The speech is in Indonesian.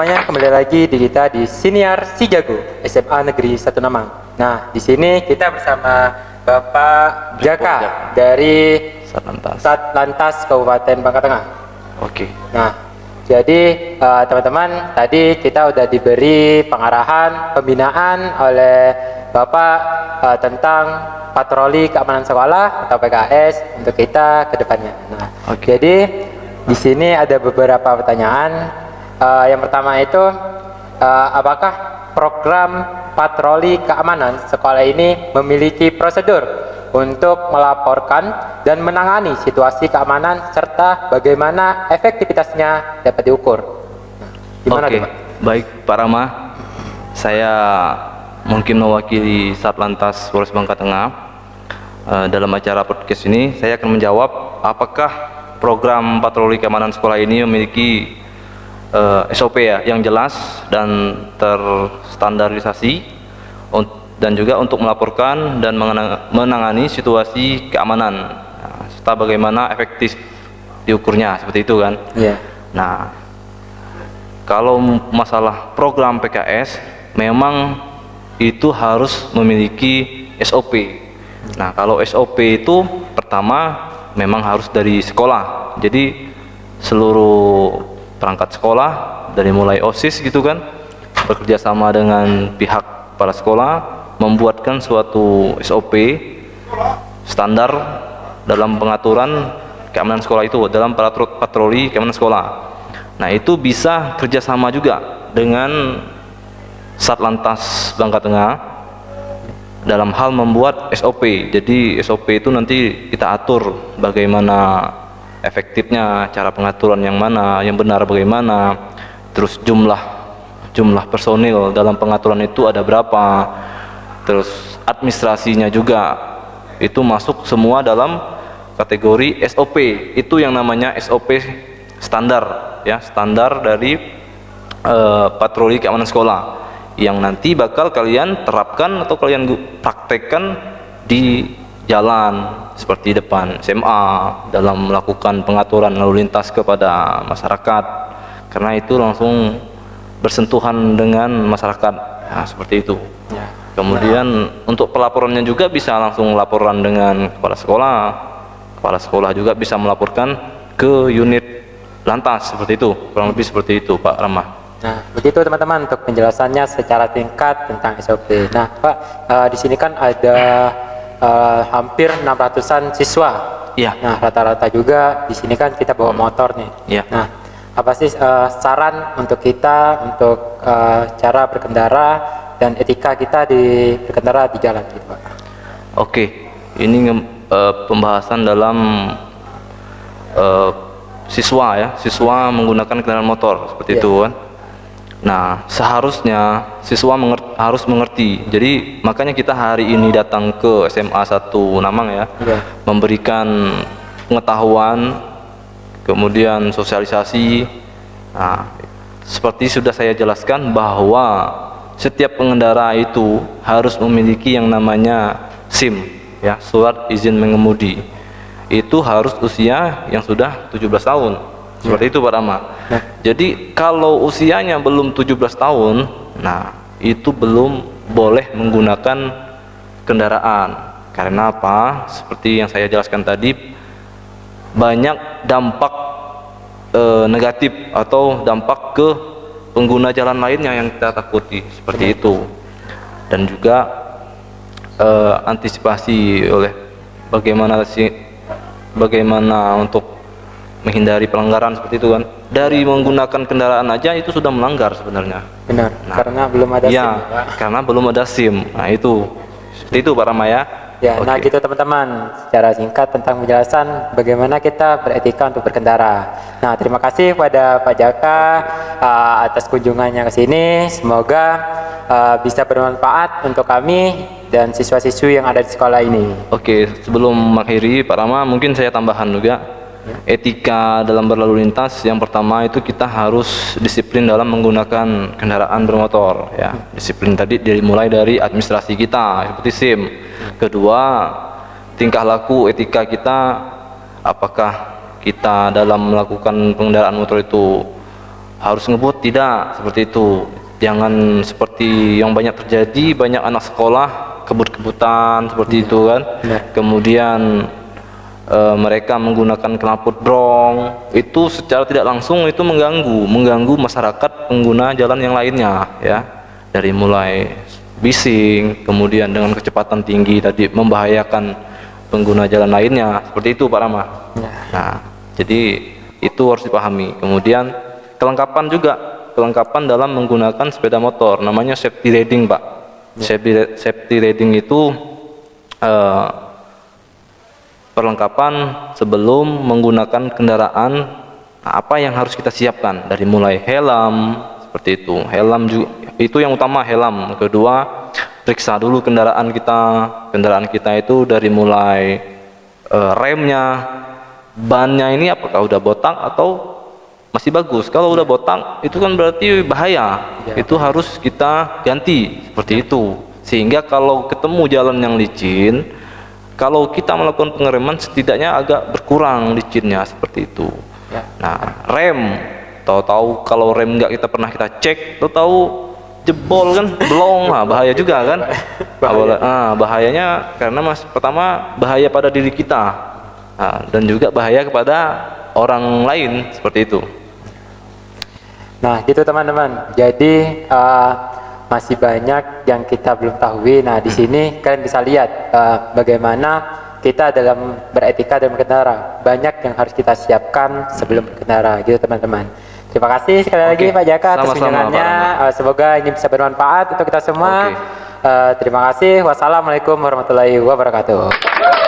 semuanya, kembali lagi di kita di Siniar Si Jago SMA Negeri 1 Namang. Nah, di sini kita bersama Bapak Jaka dari Satlantas Kabupaten Bangka Tengah. Oke. Nah, jadi teman-teman, tadi kita udah diberi pengarahan, pembinaan oleh Bapak tentang patroli keamanan sekolah atau PKS untuk kita ke depannya. Nah, jadi di sini ada beberapa pertanyaan. Yang pertama itu, apakah program patroli keamanan sekolah ini memiliki prosedur untuk melaporkan dan menangani situasi keamanan serta bagaimana efektivitasnya dapat diukur? Gimana Oke, tuh, Pak? baik Pak Rama. Saya mungkin mewakili Satlantas Polres Bangka Tengah. Dalam acara podcast ini, saya akan menjawab apakah program patroli keamanan sekolah ini memiliki SOP ya yang jelas dan terstandarisasi, dan juga untuk melaporkan dan menangani situasi keamanan, serta bagaimana efektif diukurnya, seperti itu kan. Iya. Nah, kalau masalah program PKS memang itu harus memiliki SOP. Nah, kalau SOP itu pertama memang harus dari sekolah. Jadi seluruh perangkat sekolah dari mulai OSIS gitu kan, bekerja sama dengan pihak kepala sekolah membuatkan suatu SOP standar dalam pengaturan keamanan sekolah itu, dalam patroli keamanan sekolah. Nah, itu bisa kerjasama juga dengan Satlantas Bangka Tengah dalam hal membuat SOP. Jadi SOP itu nanti kita atur bagaimana efektifnya, cara pengaturan yang mana, yang benar bagaimana, terus jumlah personil dalam pengaturan itu ada berapa, terus administrasinya juga itu masuk semua dalam kategori SOP. Itu yang namanya SOP standar ya, standar dari patroli keamanan sekolah yang nanti bakal kalian terapkan atau kalian praktekkan di jalan seperti depan SMA dalam melakukan pengaturan lalu lintas kepada masyarakat, karena itu langsung bersentuhan dengan masyarakat. Nah, seperti itu ya. Kemudian untuk pelaporannya juga bisa langsung laporan dengan kepala sekolah juga bisa melaporkan ke unit lantas, seperti itu, kurang lebih seperti itu Pak Rama. Nah, begitu teman-teman untuk penjelasannya secara singkat tentang SOP. Nah, Pak, di sini kan ada hampir 600-an siswa. Iya. Nah, rata-rata juga di sini kan kita bawa motor nih. Iya. Nah, apa sih saran untuk kita untuk cara berkendara dan etika kita di berkendara di jalan gitu, Pak? Oke, ini pembahasan dalam siswa menggunakan kendaraan motor seperti itu kan. Nah, seharusnya siswa harus mengerti. Jadi makanya kita hari ini datang ke SMA 1 Namang ya, memberikan pengetahuan, kemudian sosialisasi. Nah, seperti sudah saya jelaskan bahwa setiap pengendara itu harus memiliki yang namanya SIM ya, surat izin mengemudi. Itu harus usia yang sudah 17 tahun. Seperti itu Pak Rama. Nah, jadi kalau usianya belum 17 tahun, nah itu belum boleh menggunakan kendaraan. Karena apa? Seperti yang saya jelaskan tadi, banyak dampak negatif atau dampak ke pengguna jalan lainnya yang kita takuti, seperti itu. Dan juga antisipasi oleh bagaimana untuk menghindari pelanggaran seperti itu kan. Dari menggunakan kendaraan aja itu sudah melanggar sebenarnya. Benar. Nah, karena belum ada SIM, Pak. Karena belum ada SIM. Nah, itu seperti itu Pak Rama ya. Ya, nah gitu teman-teman, secara singkat tentang penjelasan bagaimana kita beretika untuk berkendara. Nah, terima kasih kepada Pak Jaka atas kunjungannya ke sini. Semoga bisa bermanfaat untuk kami dan siswa-siswi yang ada di sekolah ini. Oke, sebelum mengakhiri Pak Rama, mungkin saya tambahan juga. Etika dalam berlalu lintas, yang pertama itu kita harus disiplin dalam menggunakan kendaraan bermotor ya. Disiplin tadi dimulai dari administrasi kita seperti SIM. Kedua, tingkah laku etika kita, apakah kita dalam melakukan pengendaraan motor itu harus ngebut, tidak seperti itu. Jangan seperti yang banyak terjadi, banyak anak sekolah kebut-kebutan seperti itu kan. Kemudian mereka menggunakan knalpot brong, itu secara tidak langsung itu mengganggu masyarakat pengguna jalan yang lainnya ya, dari mulai bising, kemudian dengan kecepatan tinggi tadi membahayakan pengguna jalan lainnya, seperti itu Pak Rama. Nah, jadi itu harus dipahami. Kemudian kelengkapan dalam menggunakan sepeda motor, namanya safety riding Pak. Safety riding itu perlengkapan sebelum menggunakan kendaraan. Nah, apa yang harus kita siapkan, dari mulai helm, seperti itu. Helm juga, itu yang utama, helm. Kedua, periksa dulu kendaraan kita itu dari mulai remnya, bannya ini apakah udah botak atau masih bagus. Kalau udah botak itu kan berarti bahaya, itu harus kita ganti, seperti itu. Sehingga kalau ketemu jalan yang licin, kalau kita melakukan pengereman setidaknya agak berkurang licinnya, seperti itu. Nah, rem, tahu-tahu kalau rem nggak kita cek, tahu-tahu jebol kan, belum, nah, bahaya juga kan. Bahayanya karena pertama bahaya pada diri kita, dan juga bahaya kepada orang lain, seperti itu. Nah, gitu teman-teman. Jadi masih banyak yang kita belum tahu. Nah, di sini kalian bisa lihat bagaimana kita dalam beretika dalam berkendara. Banyak yang harus kita siapkan sebelum berkendara, gitu teman-teman. Terima kasih sekali lagi Pak Jaka atas kunjungannya. Semoga ini bisa bermanfaat untuk kita semua. Terima kasih. Wassalamualaikum warahmatullahi wabarakatuh.